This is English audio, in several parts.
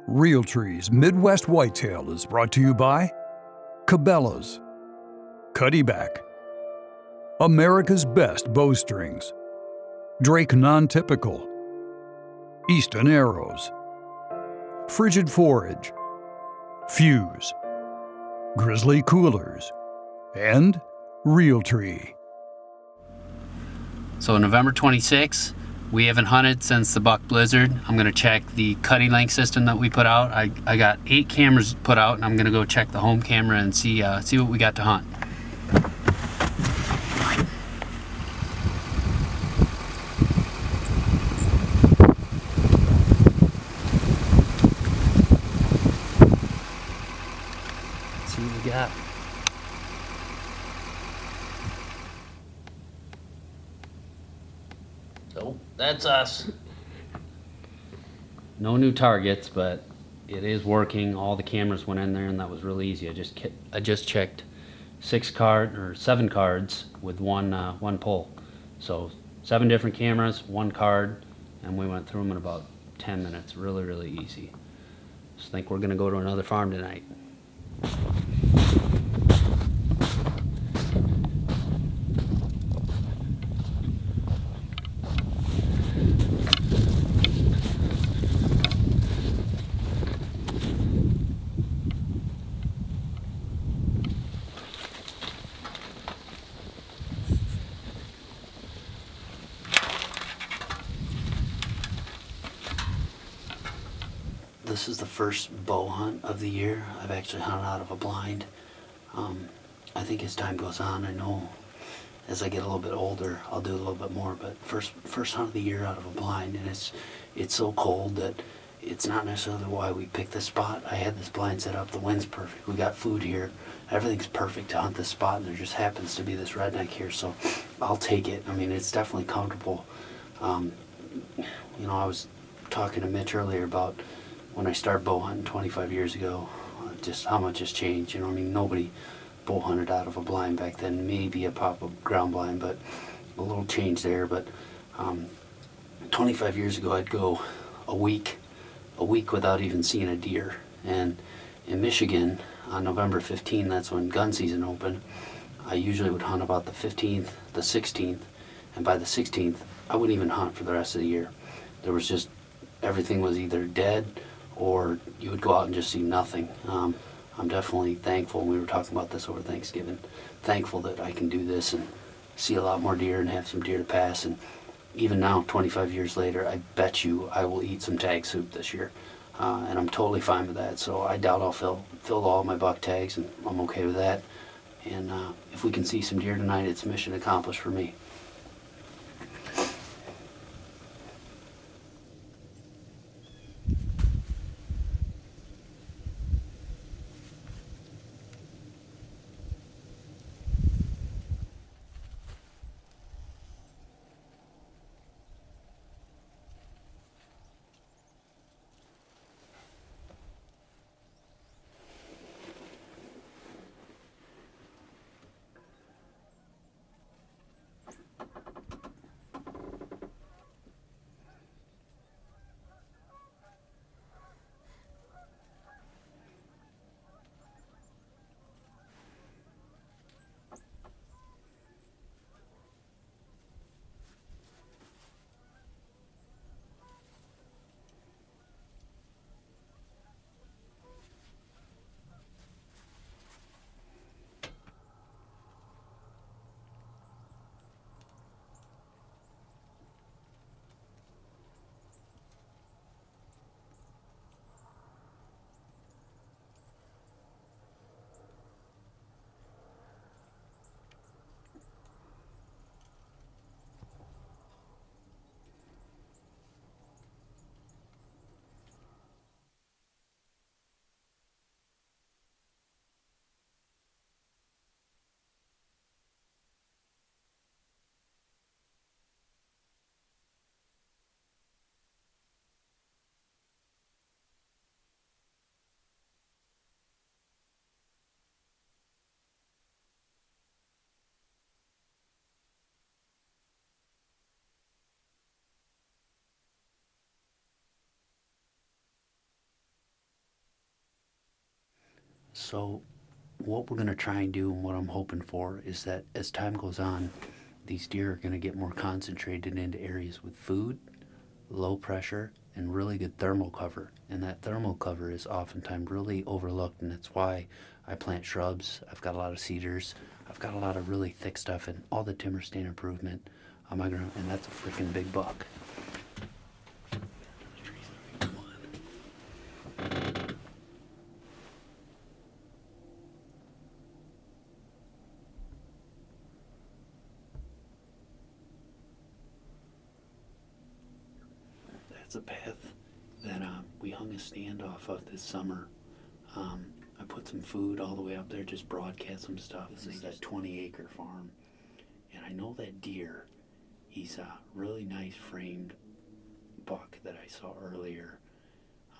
Realtree's Midwest Whitetail is brought to you by Cabela's, Cuddyback, America's Best Bowstrings, Drake Non-Typical, Easton Arrows, Frigid Forage, Fuse, Grizzly Coolers, and Realtree. So November 26th, we haven't hunted since the buck blizzard. I'm gonna check the cutting link system that we put out. I got 8 cameras put out, and I'm gonna go check the home camera and see what we got to hunt. Let's see what we got. So that's us. No new targets, but it is working. All the cameras went in there, and that was really easy. I just checked 7 cards with one pull. So 7 different cameras, 1 card, and we went through them in about 10 minutes. Really, really easy. Just think we're gonna go to another farm tonight. This is the first bow hunt of the year. I've actually hunted out of a blind. I think as time goes on, I know as I get a little bit older, I'll do a little bit more, but first hunt of the year out of a blind, and it's so cold that it's not necessarily why we picked this spot. I had this blind set up, the wind's perfect, we got food here, everything's perfect to hunt this spot, and there just happens to be this redneck here, so I'll take it. I mean, it's definitely comfortable. I was talking to Mitch earlier about when I started bow hunting 25 years ago, just how much has changed. I mean, nobody bow hunted out of a blind back then, maybe a pop-up ground blind, but a little change there. But 25 years ago, I'd go a week without even seeing a deer. And in Michigan, on November 15th, that's when gun season opened, I usually would hunt about the 15th, the 16th, and by the 16th, I wouldn't even hunt for the rest of the year. There was just, everything was either dead or you would go out and just see nothing. I'm definitely thankful, and we were talking about this over Thanksgiving, thankful that I can do this and see a lot more deer and have some deer to pass. And even now, 25 years later, I bet you I will eat some tag soup this year. And I'm totally fine with that. So I doubt I'll fill all my buck tags, and I'm okay with that. And if we can see some deer tonight, it's mission accomplished for me. So what we're going to try and do, and what I'm hoping for, is that as time goes on, these deer are going to get more concentrated into areas with food, low pressure, and really good thermal cover. And that thermal cover is oftentimes really overlooked, and that's why I plant shrubs. I've got a lot of cedars. I've got a lot of really thick stuff and all the timber stand improvement on my ground, and that's a freaking big buck. That's a path that we hung a stand off of this summer. I put some food all the way up there, just broadcast some stuff. This is that 20-acre farm. And I know that deer, he's a really nice framed buck that I saw earlier.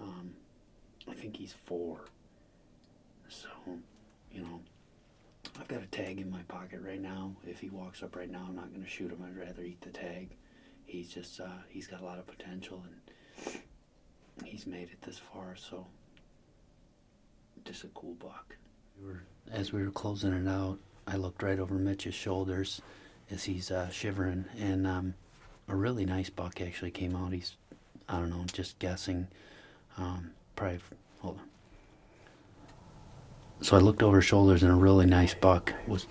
I think he's 4. So, you know, I've got a tag in my pocket right now. If he walks up right now, I'm not going to shoot him. I'd rather eat the tag. He's just, he's got a lot of potential, and he's made it this far, so just a cool buck. As we were closing it out, I looked right over Mitch's shoulders as he's shivering, and a really nice buck actually came out. He's, I don't know, just guessing, probably, hold on. So I looked over his shoulders, and a really nice buck was...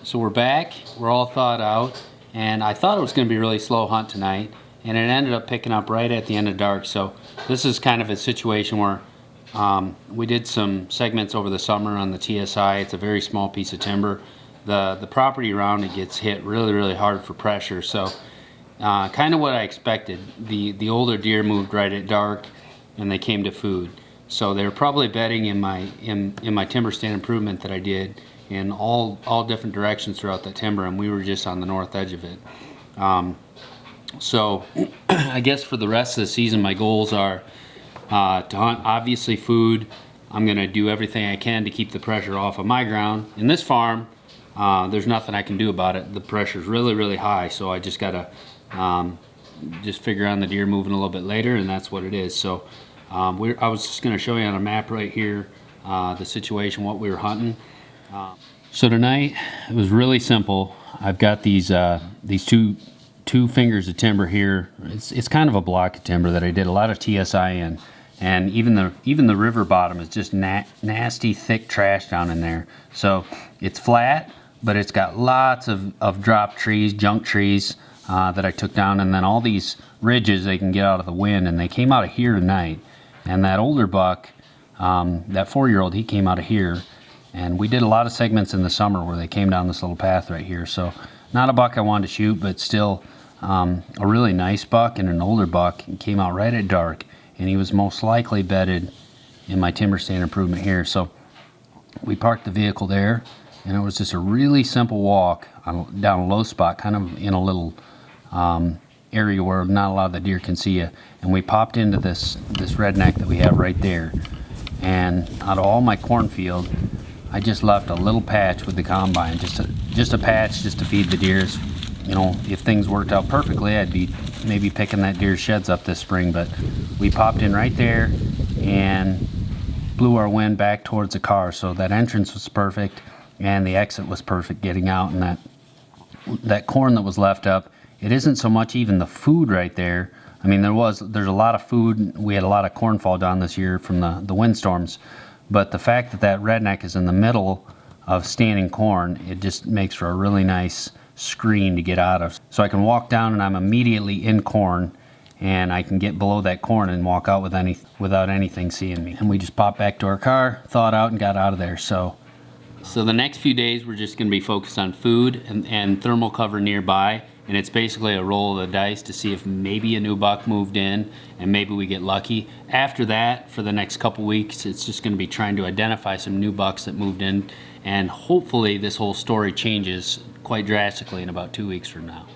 So we're back, we're all thawed out, and I thought it was going to be a really slow hunt tonight, and it ended up picking up right at the end of dark. So this is kind of a situation where we did some segments over the summer on the TSI. It's a very small piece of timber. The property around it gets hit really, really hard for pressure. So kind of what I expected. The older deer moved right at dark, and they came to food. So they were probably bedding in my timber stand improvement that I did in all different directions throughout that timber, and we were just on the north edge of it. So I guess for the rest of the season, my goals are to hunt. Obviously food, I'm gonna do everything I can to keep the pressure off of my ground. In this farm, there's nothing I can do about it. The pressure's really, really high, so I just gotta just figure on the deer moving a little bit later, and that's what it is. So I was just gonna show you on a map right here the situation, what we were hunting. So tonight, it was really simple. I've got these two fingers of timber here. It's kind of a block of timber that I did a lot of TSI in, and even the river bottom is just nasty thick trash down in there. So it's flat, but it's got lots of drop trees, junk trees that I took down, and then all these ridges they can get out of the wind, and they came out of here tonight. And that older buck, that 4-year-old, he came out of here, and we did a lot of segments in the summer where they came down this little path right here. So not a buck I wanted to shoot, but still a really nice buck and an older buck. He came out right at dark, and he was most likely bedded in my timber stand improvement here. So we parked the vehicle there, and it was just a really simple walk down a low spot, kind of in a little area where not a lot of the deer can see you. And we popped into this redneck that we have right there. And out of all my cornfield, I just left a little patch with the combine, just a patch just to feed the deers. You know, if things worked out perfectly, I'd be maybe picking that deer's sheds up this spring, but we popped in right there and blew our wind back towards the car. So that entrance was perfect and the exit was perfect getting out, and that corn that was left up, it isn't so much even the food right there. I mean, there's a lot of food. We had a lot of corn fall down this year from the windstorms, but the fact that redneck is in the middle of standing corn, it just makes for a really nice screen to get out of. So I can walk down and I'm immediately in corn, and I can get below that corn and walk out without anything seeing me. And we just popped back to our car, thawed out, and got out of there. So the next few days we're just gonna be focused on food and thermal cover nearby. And it's basically a roll of the dice to see if maybe a new buck moved in and maybe we get lucky. After that, for the next couple weeks, it's just gonna be trying to identify some new bucks that moved in, and hopefully this whole story changes quite drastically in about 2 weeks from now.